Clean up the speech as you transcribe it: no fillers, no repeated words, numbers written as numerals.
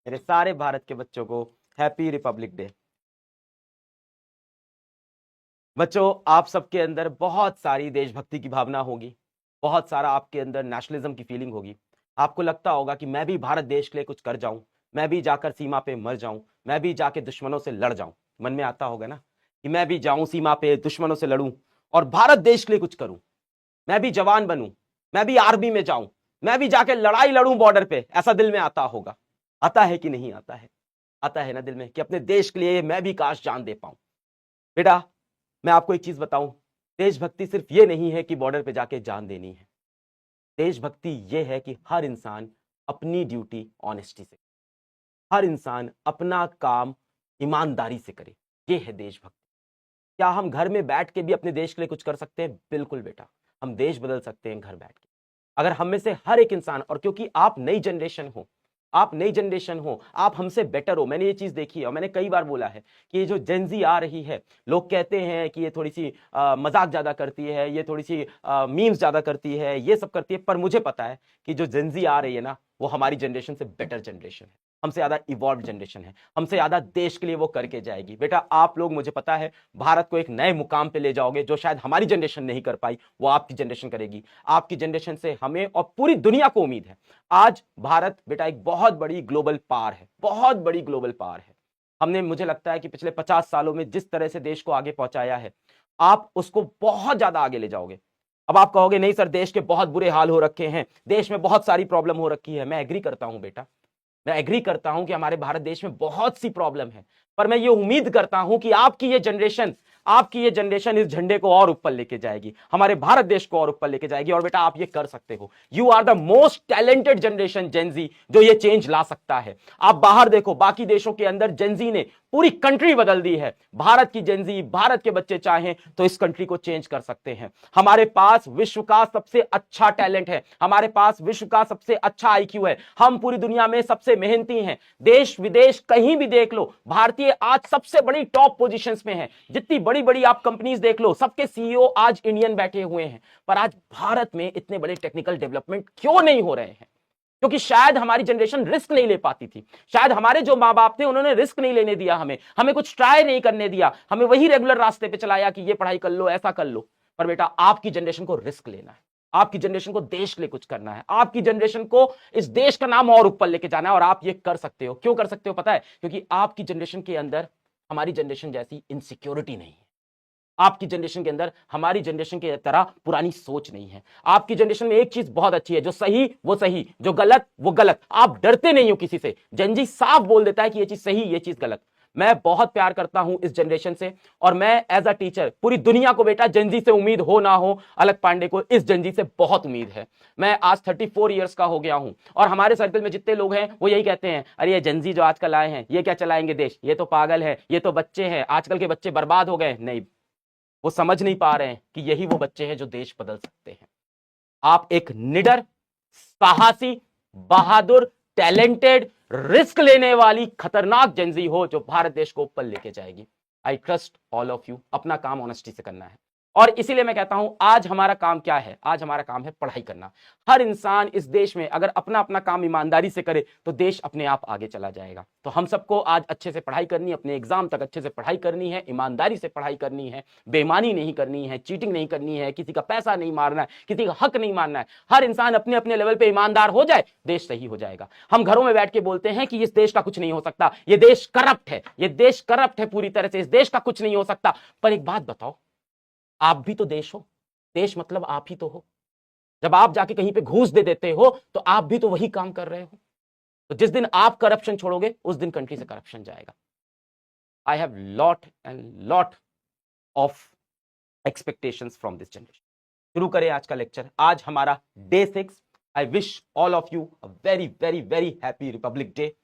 मेरे सारे भारत के बच्चों को हैप्पी रिपब्लिक डे। बच्चों, आप सबके अंदर बहुत सारी देशभक्ति की भावना होगी, बहुत सारा आपके अंदर नेशनलिज्म की फीलिंग होगी। आपको लगता होगा कि मैं भी भारत देश के लिए कुछ कर जाऊं, मैं भी जाकर सीमा पे मर जाऊं, मैं भी जाके दुश्मनों से लड़ जाऊं। मन में आता होगा ना कि मैं भी जाऊं सीमा पे दुश्मनों से लड़ूं और भारत देश के लिए कुछ करूं, मैं भी जवान बनूं, मैं भी आर्मी में जाऊं, मैं भी जाके लड़ाई लड़ूं बॉर्डर पे। ऐसा दिल में आता होगा, आता है कि नहीं आता है? आता है ना दिल में कि अपने देश के लिए मैं भी काश जान दे पाऊं। बेटा, मैं आपको एक चीज बताऊं, देशभक्ति सिर्फ ये नहीं है कि बॉर्डर पे जाके जान देनी है। देशभक्ति ये है कि हर इंसान अपनी ड्यूटी ऑनेस्टी से, हर इंसान अपना काम ईमानदारी से करे। ये है देशभक्ति। क्या हम घर में बैठ के भी अपने देश के लिए कुछ कर सकते हैं? बिल्कुल बेटा, हम देश बदल सकते हैं घर बैठ के। अगर हम में से हर एक इंसान, और क्योंकि आप नई जनरेशन हो, आप नई जनरेशन हो, आप हमसे बेटर हो। मैंने ये चीज देखी है और मैंने कई बार बोला है कि ये जो जेनजी आ रही है, लोग कहते हैं कि ये थोड़ी सी मजाक ज्यादा करती है, ये थोड़ी सी मीम्स ज्यादा करती है, ये सब करती है, पर मुझे पता है कि जो जेनजी आ रही है ना, वो हमारी जनरेशन से बेटर जनरेशन है, हमसे ज्यादा इवॉल्व जनरेशन है, हमसे ज्यादा देश के लिए वो करके जाएगी। बेटा, आप लोग, मुझे पता है, भारत को एक नए मुकाम पे ले जाओगे, जो शायद हमारी जनरेशन नहीं कर पाई, वो आपकी जनरेशन करेगी। आपकी जनरेशन से हमें और पूरी दुनिया को उम्मीद है। आज भारत बेटा एक बहुत बड़ी ग्लोबल पावर है, बहुत बड़ी ग्लोबल पावर है। हमने, मुझे लगता है कि पिछले 50 सालों में जिस तरह से देश को आगे पहुंचाया है, आप उसको बहुत ज्यादा आगे ले जाओगे। अब आप कहोगे नहीं सर, देश के बहुत बुरे हाल हो रखे हैं, देश में बहुत सारी प्रॉब्लम हो रखी है। मैं एग्री करता हूं बेटा, मैं एग्री करता हूं कि हमारे भारत देश में बहुत सी प्रॉब्लम है, पर मैं ये उम्मीद करता हूं कि आपकी ये जनरेशन इस झंडे को और ऊपर लेके जाएगी, हमारे भारत देश को और ऊपर लेके जाएगी। और बेटा, आप ये कर सकते हो। You are the most talented generation, Gen Z, जो ये चेंज ला सकता है। आप बाहर देखो, बाकी देशों के अंदर जेनजी ने पूरी कंट्री बदल दी है। भारत की जेनजी, भारत के बच्चे चाहें तो इस कंट्री को चेंज कर सकते हैं। हमारे पास विश्व का सबसे अच्छा टैलेंट है, हमारे पास विश्व का सबसे अच्छा आईक्यू है, हम पूरी दुनिया में सबसे मेहनती हैं। देश विदेश कहीं भी देख लो, भारतीय आज सबसे बड़ी टॉप पोजीशंस में है। जितनी बड़ी बड़ी आप कंपनीज देख लो, सबके सीईओ आज इंडियन बैठे हुए हैं। पर आज भारत में इतने बड़े टेक्निकल डेवलपमेंट क्यों नहीं हो रहे हैं? क्योंकि शायद हमारी जनरेशन रिस्क नहीं ले पाती थी, शायद हमारे जो माँ बाप थे उन्होंने रिस्क नहीं लेने दिया, हमें कुछ ट्राई नहीं करने दिया, हमें वही रेगुलर रास्ते पे चलाया कि ये पढ़ाई कर लो, ऐसा कर लो। पर बेटा, आपकी जनरेशन को रिस्क लेना है, आपकी जनरेशन को देश के लिए कुछ करना है, आपकी जनरेशन को इस देश का नाम और ऊपर लेके जाना है। और आप ये कर सकते हो। क्यों कर सकते हो पता है? क्योंकि आपकी जनरेशन के अंदर हमारी जनरेशन जैसी इनसिक्योरिटी नहीं है, आपकी जनरेशन के अंदर हमारी जनरेशन की तरह पुरानी सोच नहीं है। आपकी जनरेशन में एक चीज बहुत अच्छी है, जो सही वो सही, जो गलत वो गलत। आप डरते नहीं हो किसी से। जेनजी साफ बोल देता है कि ये चीज सही, ये चीज गलत। मैं बहुत प्यार करता हूं इस जनरेशन से, और मैं एज अ टीचर पूरी दुनिया को, बेटा, जेनजी से उम्मीद हो ना हो, अलग पांडे को इस जेनजी से बहुत उम्मीद है। मैं आज 34 ईयर्स का हो गया हूं, और हमारे सर्कल में जितने लोग हैं वो यही कहते हैं, अरे ये जेनजी जो आजकल आए हैं, ये क्या चलाएंगे देश, ये तो पागल है, ये तो बच्चे हैं, आजकल के बच्चे बर्बाद हो गए। नहीं, वो समझ नहीं पा रहे हैं कि यही वो बच्चे हैं जो देश बदल सकते हैं। आप एक निडर, साहसी, बहादुर, टैलेंटेड, रिस्क लेने वाली खतरनाक जेनजी हो, जो भारत देश को ऊपर लेके जाएगी। I trust all of you. अपना काम ऑनेस्टी से करना है, और इसीलिए मैं कहता हूं, आज हमारा काम क्या है? आज हमारा काम है पढ़ाई करना। हर इंसान इस देश में अगर अपना अपना काम ईमानदारी से करे तो देश अपने आप आगे चला जाएगा। तो हम सबको आज अच्छे से पढ़ाई करनी है, अपने एग्जाम तक अच्छे से पढ़ाई करनी है, ईमानदारी से पढ़ाई करनी है, बेईमानी नहीं करनी है, चीटिंग नहीं करनी है, किसी का पैसा नहीं मारना है, किसी का हक नहीं मारना है। हर इंसान अपने अपने लेवल पे ईमानदार हो जाए, देश सही हो जाएगा। हम घरों में बैठ के बोलते हैं कि इस देश का कुछ नहीं हो सकता, ये देश करप्ट है, ये देश करप्ट है पूरी तरह से, इस देश का कुछ नहीं हो सकता। पर एक बात बताओ, आप भी तो देश हो, देश मतलब आप ही तो हो। जब आप जाके कहीं पे घूस दे देते हो तो आप भी तो वही काम कर रहे हो। तो जिस दिन आप करप्शन छोड़ोगे, उस दिन कंट्री से करप्शन जाएगा। I have lot and lot of expectations from this generation. शुरू करें आज का लेक्चर। आज हमारा day 6। I wish all of you a very very very happy Republic day.